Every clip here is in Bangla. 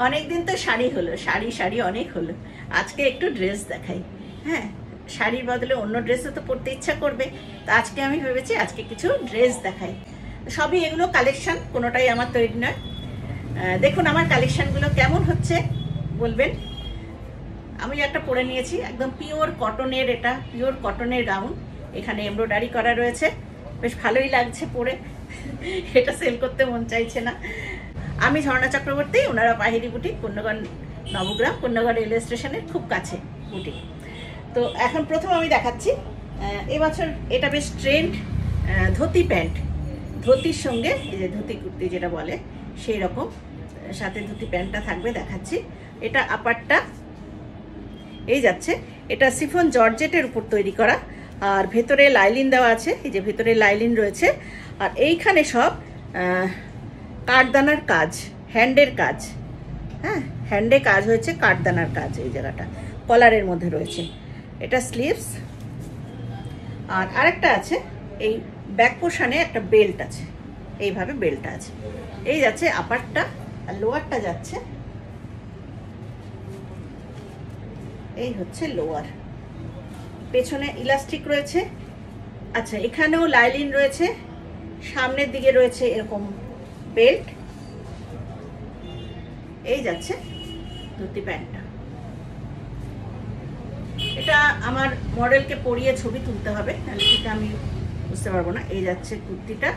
অনেকদিন তো শাড়ি হলো, শাড়ি শাড়ি অনেক হলো, আজকে একটু ড্রেস দেখাই। হ্যাঁ, শাড়ির বদলে অন্য ড্রেসও তো পরতে ইচ্ছা করবে, তো আজকে আমি ভেবেছি আজকে কিছু ড্রেস দেখাই। সবই এগুলো কালেকশন, কোনোটাই আমার তৈরি নয়। দেখুন আমার কালেকশনগুলো কেমন হচ্ছে বলবেন। আমি একটা পরে নিয়েছি একদম পিওর কটনের, এটা পিওর কটনের গাউন, এখানে এমব্রয়ডারি করা রয়েছে, বেশ ভালোই লাগছে পরে। এটা সেল করতে মন চাইছে না। আমি ঝর্ণা চক্রবর্তী, ওনারা পাহিরি বুটিক, পূর্ণগণ নবগ্রাম, পূর্ণগড় রেলওয়ে স্টেশনের খুব কাছে বুটিক। তো এখন প্রথম আমি দেখাচ্ছি, এবছর এটা বেশ ট্রেন্ড ধুতি প্যান্ট, ধুতির সঙ্গে এই যে ধুতি কুর্তি যেটা বলে সেই রকম, সাথে ধুতি প্যান্টটা থাকবে, দেখাচ্ছি। এটা আপারটা এই যাচ্ছে, এটা সিফন জর্জেটের উপর তৈরি করা, আর ভেতরে লাইলিন দেওয়া আছে, এই যে ভেতরে লাইলিন রয়েছে, আর এইখানে সব কাঠদানার কাজ, হ্যান্ডের কাজ। হ্যাঁ, হ্যান্ডে কাজ হয়েছে, কাঠদানার কাজ এই জায়গাটা কলারের মধ্যে রয়েছে। এটা স্লিভস, আর আরেকটা আছে এই ব্যাক পোর্শনে একটা বেল্ট আছে, এইভাবে বেল্টটা আছে। এই যাচ্ছে আপারটা, আর লোয়ারটা যাচ্ছে, এই হচ্ছে লোয়ার। পেছনে ইলাস্টিক রয়েছে, আচ্ছা এখানেও লাইলিন রয়েছে, সামনের দিকে রয়েছে এরকম বেল্ট। এই যাচ্ছে ধুতি প্যান্টটা, এটা আমার মডেলকে পরিয়ে ছবি তুলতে হবে, এটা আমি বুঝতে পারবো না। এই যাচ্ছে কুর্তিটা,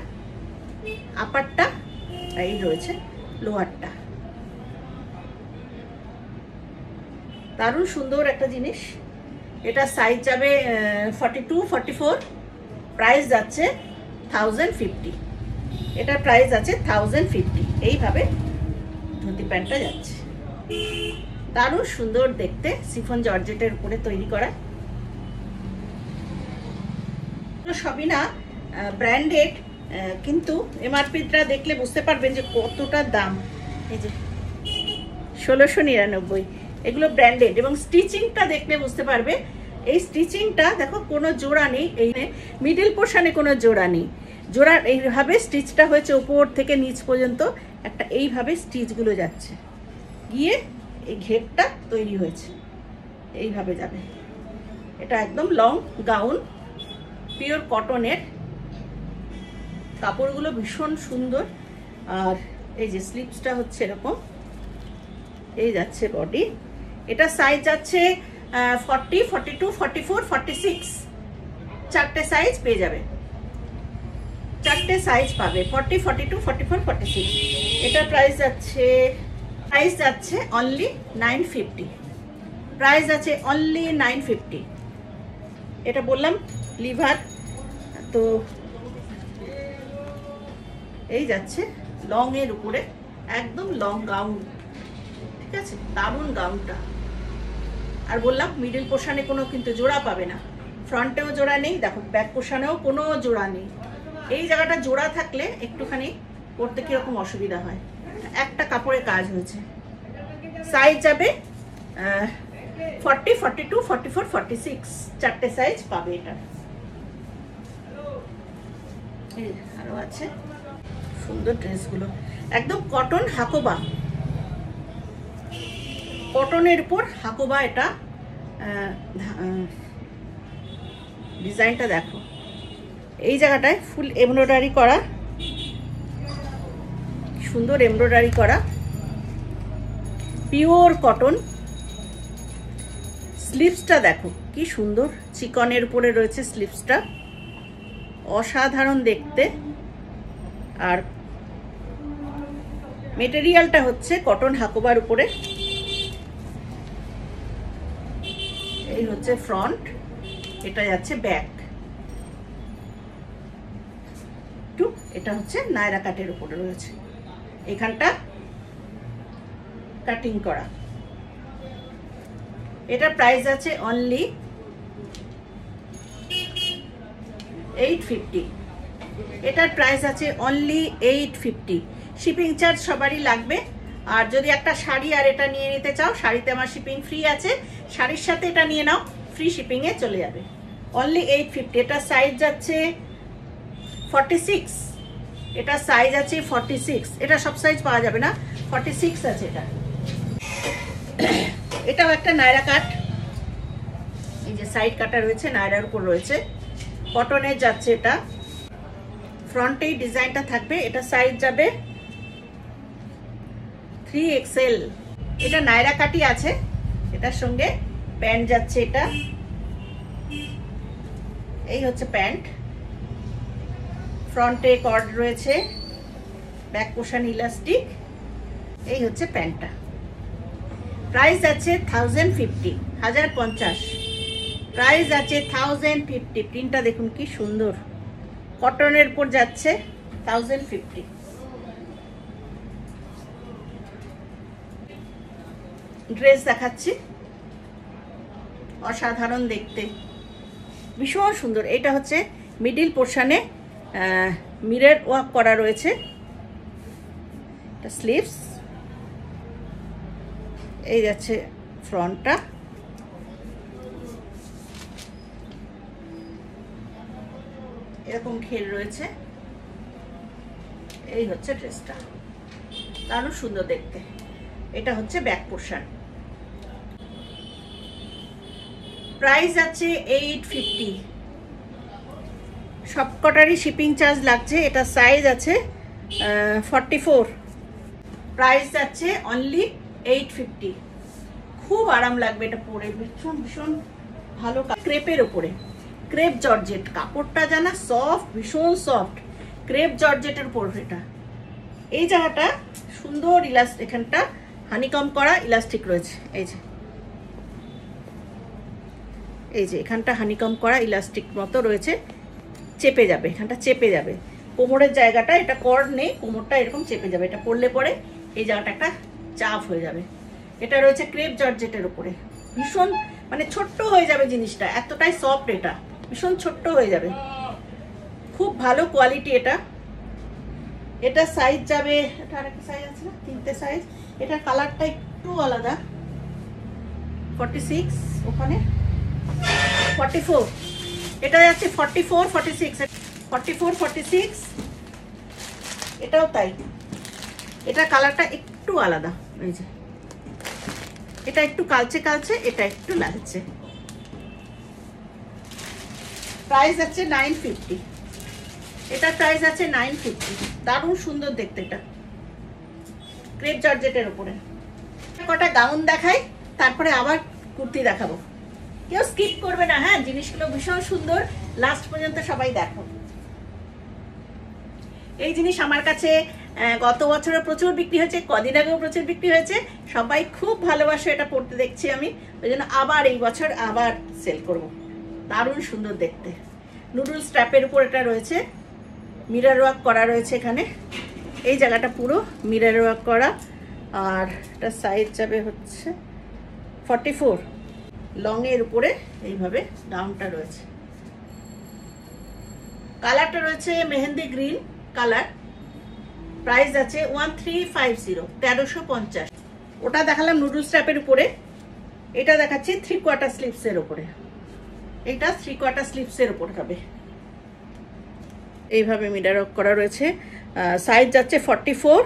আপারটা, এই রয়েছে লোয়ারটা। দারুণ সুন্দর একটা জিনিস। এটা সাইজ যাবে 42, 44, প্রাইস যাচ্ছে 1050। এটা প্রাইস আছে 1050। এইভাবে ধুতি প্যান্টটা যাচ্ছে, দারুণ সুন্দর দেখতে, সিফন জর্জেটের উপরে তৈরি করা। সবই না ব্র্যান্ডেড, কিন্তু এমআরপিটা দেখলে বুঝতে পারবেন যে কতটা দাম। এই যে 1699, এগুলো ব্র্যান্ডেড, এবং স্টিচিংটা দেখলে বুঝতে পারবে। এই স্টিচিংটা দেখো, কোনো জোড়া নেই, এই মিডল পোর্শনে কোনো জোড়া নেই, জোড়া এইভাবে স্টিচটা হয়েছে উপর থেকে নিচ পর্যন্ত, একটা এইভাবে স্টিচগুলো যাচ্ছে, গিয়ে এই ঘেরটা তৈরি হয়েছে, এইভাবে যাবে। এটা একদম লং গাউন, পিওর কটনের, কাপড়গুলো ভীষণ সুন্দর। আর এই যে স্লিভসটা হচ্ছে এরকম, এই যাচ্ছে বডি। এটা সাইজ যাচ্ছে 40, 42, 44, 46, চারটে সাইজ পেয়ে যাবে, চারটে সাইজ পাবে, 40, 42, 44, 46। এটা প্রাইস যাচ্ছে অনলি 950, প্রাইস আছে অনলি 950। এটা বললাম লিভার, তো এই যাচ্ছে লং এর উপরে, একদম লং গাউন, ঠিক আছে, দারুণ গাউনটা। আর বললাম মিডল পোর্শনে কোনো কিন্তু জোড়া পাবে না, ফ্রন্টেও জোড়া নেই, দেখো ব্যাক পোর্শনেও কোনো জোড়া নেই। এই জায়গাটা জোড়া থাকলে একটুখানি পরতে কিরকম অসুবিধা হয়। একটা কাপড়ে কাজ হয়েছে। সাইজ যাবে 40, 42, 44, 46, চারটে সাইজ পাবে এটা। আরো আছে সুন্দর ড্রেসগুলো, একদম কটন হাকোবা, কটনের উপর হাকোবা। এটা ডিজাইনটা দেখো, এই জায়গাটায় ফুল এমব্রয়ডারি করা, সুন্দর এমব্রয়ডারি করা, পিওর কটন। স্লিভসটা দেখো কি সুন্দর, চিকনের উপরে রয়েছে স্লিভসটা, অসাধারণ দেখতে। আর মেটেরিয়ালটা হচ্ছে কটন হাকোবার উপরে। এই হচ্ছে ফ্রন্ট, এটা যাচ্ছে ব্যাক, এটা হচ্ছে নায়রা কাটের উপরে রয়েছে, এখানটা কাটিং করা। এটা প্রাইস আছে অনলি 850, এটার প্রাইস আছে অনলি 850। শিপিং চার্জ সবারই লাগবে, আর যদি একটা শাড়ি আর এটা নিয়ে নিতে চাও, শাড়িতে আমার শিপিং ফ্রি আছে, শাড়ির সাথে এটা নিয়ে নাও, ফ্রি শিপিংয়ে চলে যাবে। অনলি 850। এটা সাইজ যাচ্ছে 46, এটা সাইজ আছে 46, এটা সব সাইজ পাওয়া যাবে না, 46 আছে এটা। এটাও একটা নায়রা কাট, এই যে সাইড কাটা রয়েছে, নায়রার উপর রয়েছে, কটনের যাচ্ছে। এটা ফ্রন্টেই ডিজাইনটা থাকবে, এটা সাইজ যাবে 3XL। এটা নায়রা কাটি আছে, এটার সঙ্গে প্যান্ট যাচ্ছে। এটা এই হচ্ছে প্যান্ট, ফ্রন্টে কর্ড রয়েছে, ব্যাক পোর্শন ইলাস্টিক। এই হচ্ছে প্যান্টটা। প্রাইস আছে 1050, প্রাইস আছে 1050। প্রিন্টটা দেখুন কি সুন্দর, কটনের উপর যাচ্ছে 1050। ড্রেস দেখাচ্ছি, অসাধারণ দেখতে, ভীষণ সুন্দর। এটা হচ্ছে মিডিল পোর্শনে মিরর ওয়ার্ক করা রয়েছে, এটা স্লিভস। এই যাচ্ছে ফ্রন্টটা, এরকম ঘের রয়েছে। এই হচ্ছে ড্রেসটা, দারুণ সুন্দর দেখতে। এটা হচ্ছে ব্যাক পোর্শন। প্রাইস আছে 850, সবকটারই শিপিং চার্জ লাগছে। এটা সাইজ আছে 44, প্রাইস যাচ্ছে অনলি 850। খুব আরাম লাগবে এটা পরে, ভীষণ ভীষণ ভালো। ক্রেপের ওপরে, ক্রেপ জর্জেট, কাপড়টা জানা সফট, ভীষণ সফট, ক্রেপ জর্জেটের উপর এটা। এই জায়গাটা সুন্দর ইলাস্টিক, এখানটা হানিকম করা ইলাস্টিক রয়েছে। এই যে এখানটা হানিকম করা ইলাস্টিক মতো রয়েছে, চেপে যাবে, এখানটা চেপে যাবে। কোমরের জায়গাটা, এটা কর্ড নেই, কোমরটা এরকম চেপে যাবে। এটা পরলে পরে এই জায়গাটা একটা চাপ হয়ে যাবে। এটা রয়েছে ক্রেপ জর্জেটের উপরে, ভীষণ মানে ছোট্ট হয়ে যাবে জিনিসটা, এতটাই সফট, এটা ভীষণ ছোট্ট হয়ে যাবে, খুব ভালো কোয়ালিটি এটা। এটা সাইজ যাবে, এটা আরেকটা সাইজ আছে না, 3টে সাইজ। এটার কালারটা একটু আলাদা, 46, ওখানে 44, এটা যাচ্ছে 44, 46, 44, 46, এটাও তাই। এটা কালারটা একটু আলাদা, এই যে এটা একটু কালচে কালচে, এটা একটু লালচে। প্রাইস আছে 950, এটা প্রাইস আছে 950। দারুণ সুন্দর দেখতে, এটা ক্রেপ জর্জেটের উপরে। কটা গাউন দেখাই, তারপরে আবার কুর্তি দেখাবো। কেউ স্কিপ করবে না, হ্যাঁ, জিনিসগুলো ভীষণ সুন্দর, লাস্ট পর্যন্ত সবাই দেখো। এই জিনিস আমার কাছে গত বছরে প্রচুর বিক্রি হয়েছে, কদিন আগেও প্রচুর বিক্রি হয়েছে, সবাই খুব ভালোবাসে এটা পড়তে, দেখছি আমি, ওই জন্য আবার এই বছর আবার সেল করব। দারুণ সুন্দর দেখতে, নুডল স্ট্র্যাপের উপর এটা রয়েছে, মিরর ওয়ার্ক করা রয়েছে এখানে, এই জায়গাটা পুরো মিরর ওয়ার্ক করা। আর এটা সাইজ যাবে হচ্ছে 44, লং এর উপরে এইভাবে গাউনটা রয়েছে। কালারটা রয়েছে মেহেন্দি গ্রিন কালার। প্রাইস আছে 1350, 1350। ওটা দেখালাম নুডল স্ট্র্যাপের উপরে, এটা দেখাচ্ছি 3/4 স্লিভসের উপরে। এটা 3/4 স্লিভসের উপর হবে, এইভাবে মিরর ওয়ার্ক করা রয়েছে। সাইজ যাচ্ছে 44,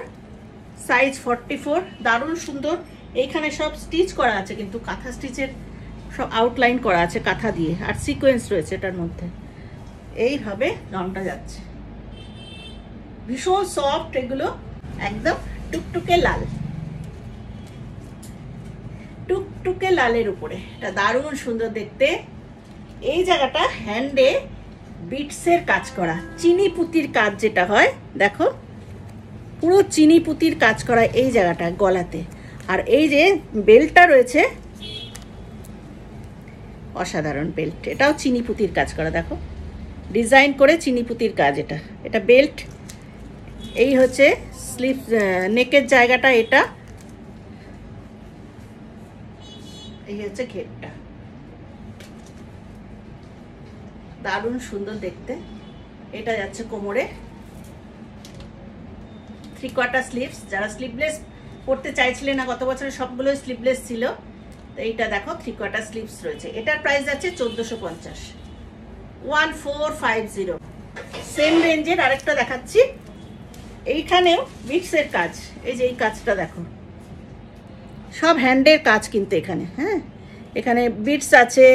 সাইজ 44, দারুণ সুন্দর। এইখানে সব স্টিচ করা আছে, কিন্তু কাঁথা স্টিচের সব আউটলাইন করা আছে কাঁথা দিয়ে, আর সিকোয়েন্স রয়েছে এটার মধ্যে। এইভাবে গাউনটা যাচ্ছে, ভীষণ সফট, এগুলো একদম টুকটুকে লাল, টুকটুকে লালের উপরে, এটা দারুণ সুন্দর দেখতে। এই জায়গাটা হ্যান্ডে বিটসের কাজ করা, চিনি পুঁতির কাজ যেটা হয়, দেখো পুরো চিনি পুঁতির কাজ করা এই জায়গাটা গলাতে। আর এই যে বেল্টটা রয়েছে, অসাধারণ বেল্ট, এটাও চিনি পুঁতির কাজ করা, দেখো ডিজাইন করে চিনি পুঁতির কাজ। এটা এটা বেল্ট। এই হচ্ছে স্লিভ, নেকের জায়গাটা এটা, এই হচ্ছে ঘেরটা, দারুণ সুন্দর দেখতে। এটা যাচ্ছে কোমরে, 3/4 স্লিভস। যারা স্লিভলেস পড়তে চাইছিলেন না, গত বছরে সবগুলো স্লিভলেস ছিল, তো এইটা দেখো 3/4 স্লিভস রয়েছে। এটার প্রাইস যাচ্ছে 1450, 1450। সেম রেঞ্জের আরেকটা দেখাচ্ছি, এইখানেও বিটসের কাজ, এই যে এই কাজটা দেখো, সব হ্যান্ডের কাজ কিন্তু এখানে। হ্যাঁ, এখানে বিটস আছে,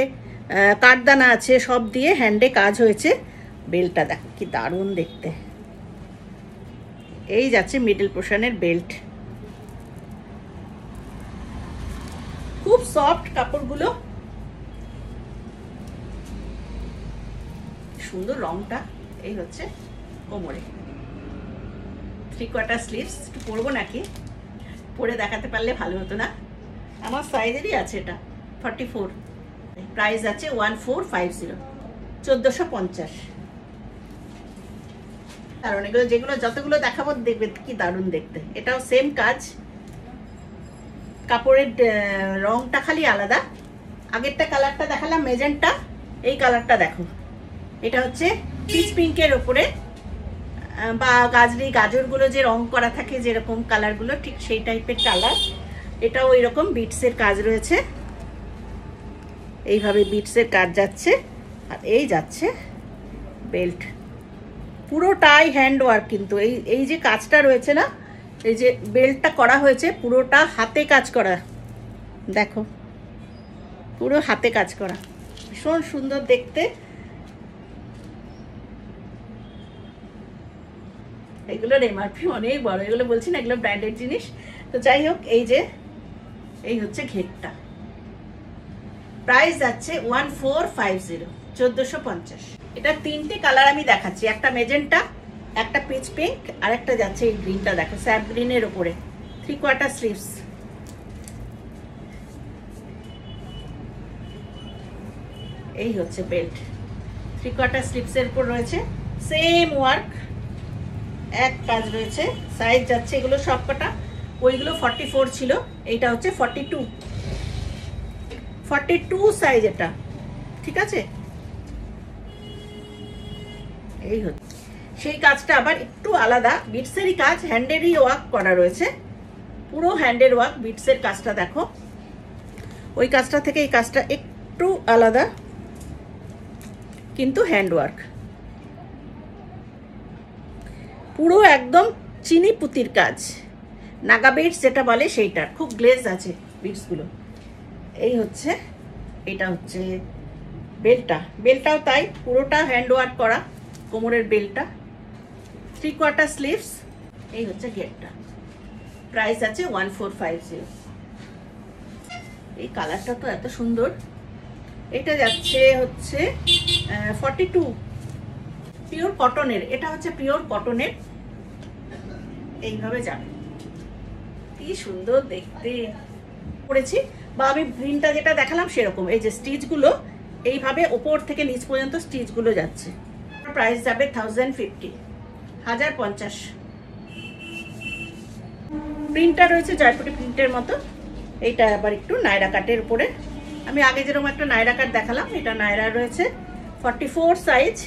কাঠদানা আছে, সব দিয়ে হ্যান্ডে কাজ হয়েছে। বেল্টটা দেখো কি দারুণ দেখতে। এই যাচ্ছে মিডল পোর্শনের বেল্ট, খুব সফট কাপড়গুলো, সুন্দর রংটা। এই হচ্ছে কোমরে 3/4 স্লিভস। একটু পরবো নাকি, পরে দেখাতে পারলে ভালো হতো না। আমার সাইজেরই আছে এটা, 44। প্রাইস আছে 1450, 1450। কারণ এগুলো যেগুলো যতগুলো দেখাবো দেখবে কি দারুণ দেখতে। এটাও সেম কাজ, কাপড়ের রংটা খালি আলাদা। আগেরটা কালারটা দেখালাম মেজেন্টা, এই কালারটা দেখো, এটা হচ্ছে পিচ পিঙ্কের ওপরে বা গাজরি গাজরগুলো যে রং করা থাকে যেরকম কালারগুলো, ঠিক সেই টাইপের কালার। এটাও এরকম বিটসের কাজ রয়েছে, এইভাবে বিটসের কাজ যাচ্ছে। আর এই যাচ্ছে বেল্ট, পুরোটাই হ্যান্ড ওয়ার্ক কিন্তু। এই যে কাজটা রয়েছে না, এই যে বেল্টটা করা হয়েছে পুরোটা হাতে কাজ করা, দেখো পুরো হাতে কাজ করা, ভীষণ সুন্দর দেখতে। এগুলোর এমআরপি অনেক বড়, এগুলো বলছি না এগুলো ব্র্যান্ডেড জিনিস। তো যাই হোক, এই হচ্ছে ঘেরটা। প্রাইস যাচ্ছে 1450, 1450। এটা 3টে কালার আমি দেখাচ্ছি, একটা মেজেন্টা, একটা পিচ পিঙ্ক, আর একটা যাচ্ছে এই গ্রিনটা দেখো, স্যাপ গ্রিনের ওপরে 3/4 স্লিভস। এই হচ্ছে বেল্ট, 3/4 স্লিভসের উপর রয়েছে, সেম ওয়ার্ক, এক কাজ রয়েছে। সাইজ যাচ্ছে এগুলো সব কটা, ওইগুলো 44 ছিল, এইটা হচ্ছে 42 সাইজ এটা, ঠিক আছে। এই হচ্ছে সেই কাজটা, আবার একটু আলাদা, বিটসেরই কাজ, হ্যান্ডেরই ওয়ার্ক করা রয়েছে, পুরো হ্যান্ডের ওয়ার্ক। বিটসের কাজটা দেখো, ওই কাজটা থেকে এই কাজটা একটু আলাদা, কিন্তু হ্যান্ড ওয়ার্ক পুরো একদম চিনি পুতির কাজ, নাগা বিটস যেটা বলে সেইটার, খুব গ্লেজ আছে বিটসগুলো। এই হচ্ছে, এটা হচ্ছে বেল্টটাও তাই, পুরোটা হ্যান্ড ওয়ার্ক করা কোমরের বেল্টটা, 3/4 স্লিভস। এই হচ্ছে গেটটা, প্রাইস আছে 1450। এই কালারটা তো এত সুন্দর। এটা যাচ্ছে হচ্ছে 42, পিওর কটনের, এটা হচ্ছে পিওর কটনের। এইভাবে যাবে, কি সুন্দর দেখতে পড়েছি। বা আমি গ্রিনটা যেটা দেখালাম সেরকম, এই যে স্টিচগুলো এইভাবে ওপর থেকে নিচ পর্যন্ত স্টিচগুলো যাচ্ছে। প্রাইস যাবে 1050, 1050। প্রিন্টটা রয়েছে জয়পুরি প্রিন্টের মতো। এইটা আবার একটু নায়রা কাটের উপরে, আমি আগে যেরকম একটা নায়রা কাট দেখালাম, এটা নায়রা রয়েছে, 44 সাইজ।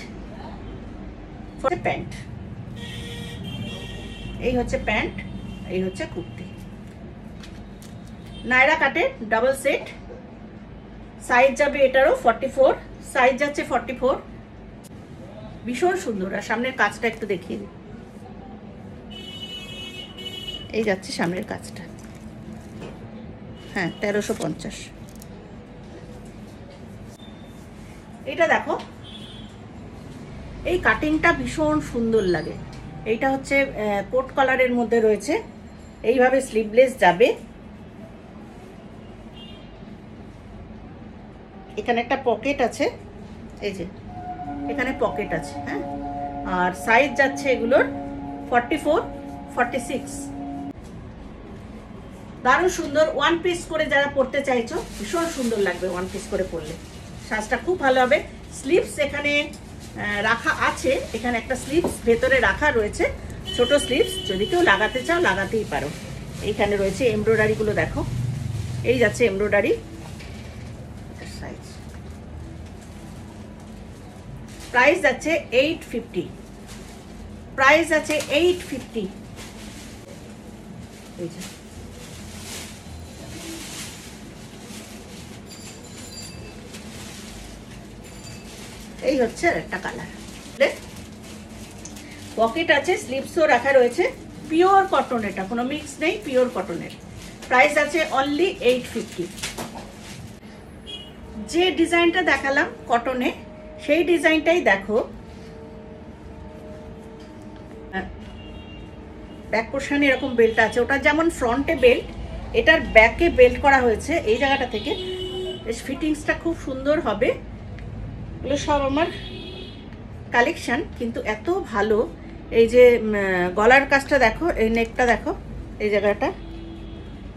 প্যান্ট, এই হচ্ছে প্যান্ট, এই হচ্ছে কুর্তি, নায়রা কাটের ডাবল সেট। সাইজ যাবে এটারও 44, সাইজ যাচ্ছে 44, ভীষণ সুন্দর। আর সামনের কাজটা একটু দেখিয়ে দিই, এই যাচ্ছে সামনের কাজটা, হ্যাঁ 1350। এটা দেখো, এই কাটিংটা ভীষণ সুন্দর লাগে। এইটা হচ্ছে কোট কলারের মধ্যে রয়েছে, এইভাবে স্লিভলেস যাবে। এখানে একটা পকেট আছে, এই যে এখানে পকেট আছে, হ্যাঁ। আর সাইজ যাচ্ছে এগুলোর 44, 46। দারুণ সুন্দর, ওয়ান পিস করে যারা পরতে চাইছো ভীষণ সুন্দর লাগবে, ওয়ান পিস করে পরলে সাজটা খুব ভালো হবে। স্লিভস এখানে রাখা আছে, এখানে একটা স্লিভস ভেতরে রাখা রয়েছে, ছোট স্লিভস, যদি কেউ লাগাতে চাও লাগাতেই পারো। এইখানে রয়েছে এমব্রয়ডারিগুলো দেখো, এই যাচ্ছে এমব্রয়ডারি। প্রাইস যাচ্ছে 850, প্রাইস আছে 850। এই হচ্ছে একটা কালার, পকেট আছে, স্লিভসও রাখা রয়েছে, পিওর কটন, এটা কোনো মিক্স নেই, পিওর কটনের। প্রাইস আছে অনলি 850। যে ডিজাইনটা দেখালাম কটনে, সেই ডিজাইনটাই দেখো, ব্যাক পোর্শনে এরকম বেল্ট আছে। ওটা যেমন ফ্রন্টে বেল্ট, এটার ব্যাকে বেল্ট করা হয়েছে এই জায়গাটা থেকে। ফিটিংসটা খুব সুন্দর হবে। এগুলো সব আমার কালেকশন, কিন্তু এত ভালো। এই যে গলার কাজটা দেখো, এই নেকটা দেখো, এই জায়গাটা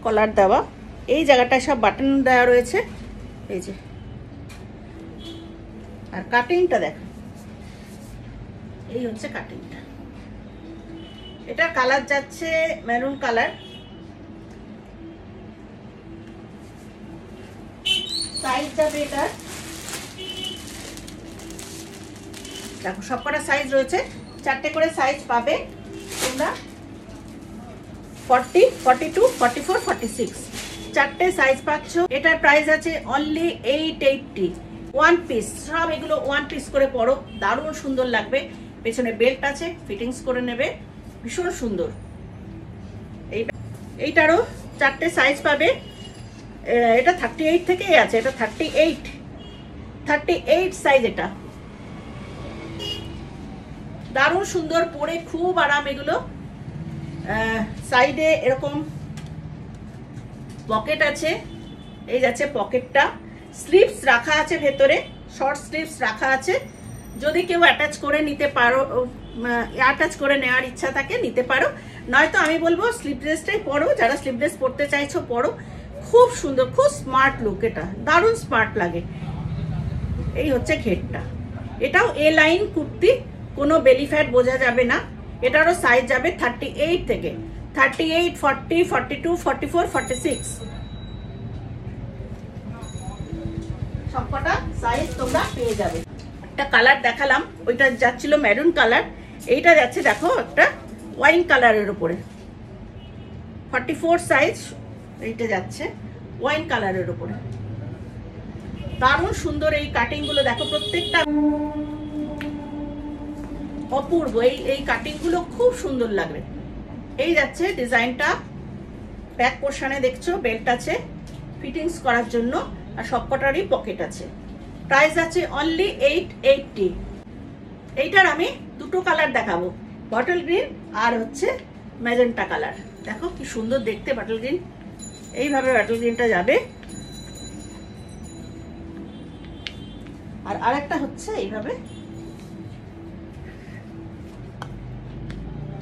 কলার দেওয়া, এই জায়গাটায় সব বাটন দেওয়া রয়েছে, এই যে। আর কাটিংটা দেখো, এই হচ্ছে কাটিংটা। এটা কালার যাচ্ছে মেরুন কালার, সাইজ যাবে এটার, দেখো সবকটা সাইজ রয়েছে, 4টে করে সাইজ পাবে তোমরা, 40, 42, 44, 46, 4টে সাইজ পাচ্ছ। এটার প্রাইস আছে অনলি 880। ওয়ান পিস, সব এগুলো ওয়ান পিস করে পরো, দারুণ সুন্দর লাগবে। পেছনে বেল্ট আছে, ফিটিংস করে নেবে, ভীষণ সুন্দর। এইটারও 4টে সাইজ পাবে। এটা 38 থেকেই আছে, এটা 38 সাইজ। এটা দারুণ সুন্দর, পরে খুব আরাম এগুলো। সাইডে এরকম পকেট আছে, এই যাচ্ছে পকেটটা, স্লিভস রাখা আছে ভেতরে, শর্ট স্লিভস রাখা আছে। যদি কেউ অ্যাটাচ করে নিতে পারো, অ্যাটাচ করে নেওয়ার ইচ্ছা থাকে নিতে পারো, নয়তো আমি বলবো স্লিভলেসটাই পরো। যারা স্লিভলেস পরতে চাইছো পরো, খুব সুন্দর, খুব স্মার্ট লুক, এটা দারুণ স্মার্ট লাগে। এই হচ্ছে ঘেরটা। এটাও এ লাইন কুর্তি, কোনো বেলি ফ্যাট বোঝা যাবে না। এটারও সাইজ যাবে 38 থেকে 38, 40, 42, 44, 46, সবকটা সাইজ তোমরা পেয়ে যাবে। একটা কালার দেখালাম, ওইটা যাচ্ছিল মেরুন কালার, এইটা যাচ্ছে দেখো একটা ওয়াইন কালারের উপরে, 44 সাইজ। এইটা যাচ্ছে ওয়াইন কালারের উপরে, দারুণ সুন্দর। এই কাটিং গুলো দেখো, প্রত্যেকটা অপূর্ব। এই কাটিং গুলো খুব সুন্দর লাগবে। এই যাচ্ছে ডিজাইনটা, ব্যাক পোর্শনে দেখছো বেল্ট আছে ফিটিংস করার জন্য, আর সবকটারই পকেট আছে। প্রাইস আছে অনলি 880। এইটার আমি দুটো কালার দেখাবো, বটল গ্রিন আর হচ্ছে ম্যাজেন্টা কালার। দেখো কি সুন্দর দেখতে বটল গ্রিন, এইভাবে বটল গ্রিনটা যাবে। আর আরেকটা হচ্ছে এইভাবে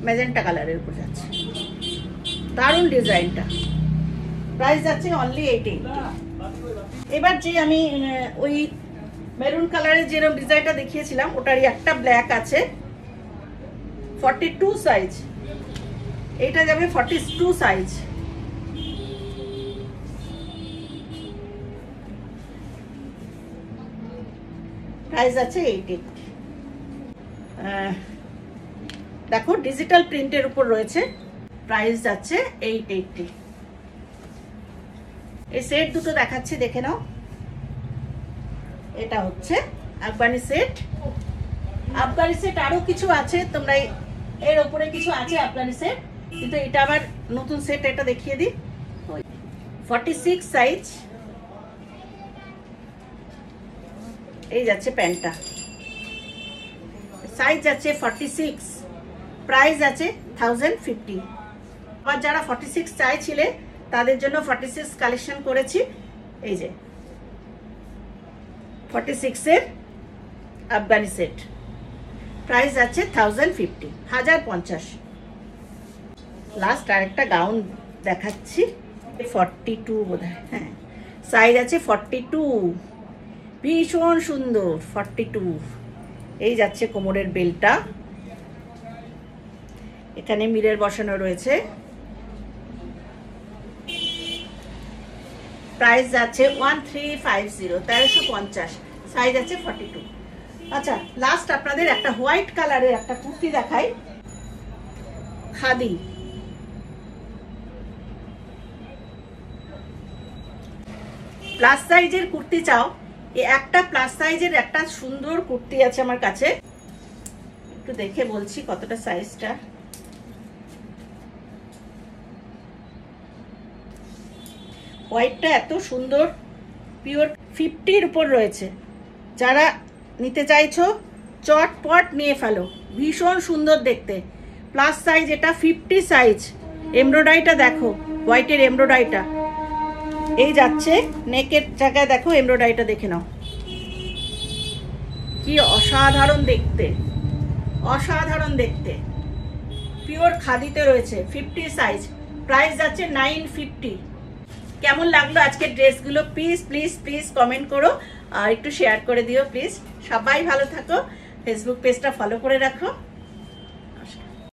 ম্যাজেন্টা কালারের উপর যাচ্ছে, দারুণ ডিজাইনটা। প্রাইস যাচ্ছে অনলি 880। এবার যে আমি ওই মেরুন কালারের যেরকম ডিজাইনটা দেখিয়েছিলাম, ওটারই একটা ব্ল্যাক আছে, 42 সাইজ। এটা যাবে 42 সাইজ। প্রাইস আছে 880। দেখো ডিজিটাল প্রিন্টের উপর রয়েছে, প্রাইস যাচ্ছে 880। এই সেট দুটো দেখাচ্ছি, দেখে নাও। এটা হচ্ছে আফগানি সেট। আফগানি সেট আরো কিছু আছে, তোমরা এর উপরে কিছু আছে আফগানি সেট, কিন্তু এটা আবার নতুন সেট, এটা দেখিয়ে দিই। 46 সাইজ। এই যাচ্ছে প্যান্টটা, সাইজ যাচ্ছে 46, প্রাইস আছে 1050। আবার যারা 46 চাইছিলে তাদের জন্য 46 কালেকশন করেছি। এই যে 46 এর আফগানি সেট, প্রাইস আছে 1050, 1050। লাস্ট আরেকটা গাউন দেখাচ্ছি, 42 বোধহয়, হ্যাঁ, সাইজ আছে 42, ভীষণ সুন্দর 42। এই যাচ্ছে কোমরের বেলটা, এখানে মিরর বসানো রয়েছে। প্রাইস যাচ্ছে 1350, 1350, সাইজ আছে 42। আচ্ছা, লাস্ট আপনাদের একটা হোয়াইট কালারের একটা কুর্তি দেখাই, খাদি। প্লাস সাইজের কুর্তি চাও, এই একটা প্লাস সাইজের একটা সুন্দর কুর্তি আছে আমার কাছে, একটু দেখে বলছি কতটা সাইজটা। হোয়াইটটা এত সুন্দর, পিওর 50-র উপর রয়েছে। যারা নিতে চাইছো চটপট নিয়ে ফেলো, ভীষণ সুন্দর দেখতে। প্লাস সাইজ, এটা 50 সাইজ। এমব্রয়ডারিটা দেখো, হোয়াইটের এমব্রয়ডারিটা এই যাচ্ছে নেকের জায়গায়, দেখো এমব্রয়ডারিটা দেখে নাও, কি অসাধারণ দেখতে, অসাধারণ দেখতে। পিওর খাদিতে রয়েছে, 50 সাইজ, প্রাইস যাচ্ছে 950। কেমন লাগলো আজকের ড্রেসগুলো প্লিজ প্লিজ প্লিজ কমেন্ট করো আর একটু শেয়ার করে দিও প্লিজ। সবাই ভালো থাকো, ফেসবুক পেজটা ফলো করে রাখো।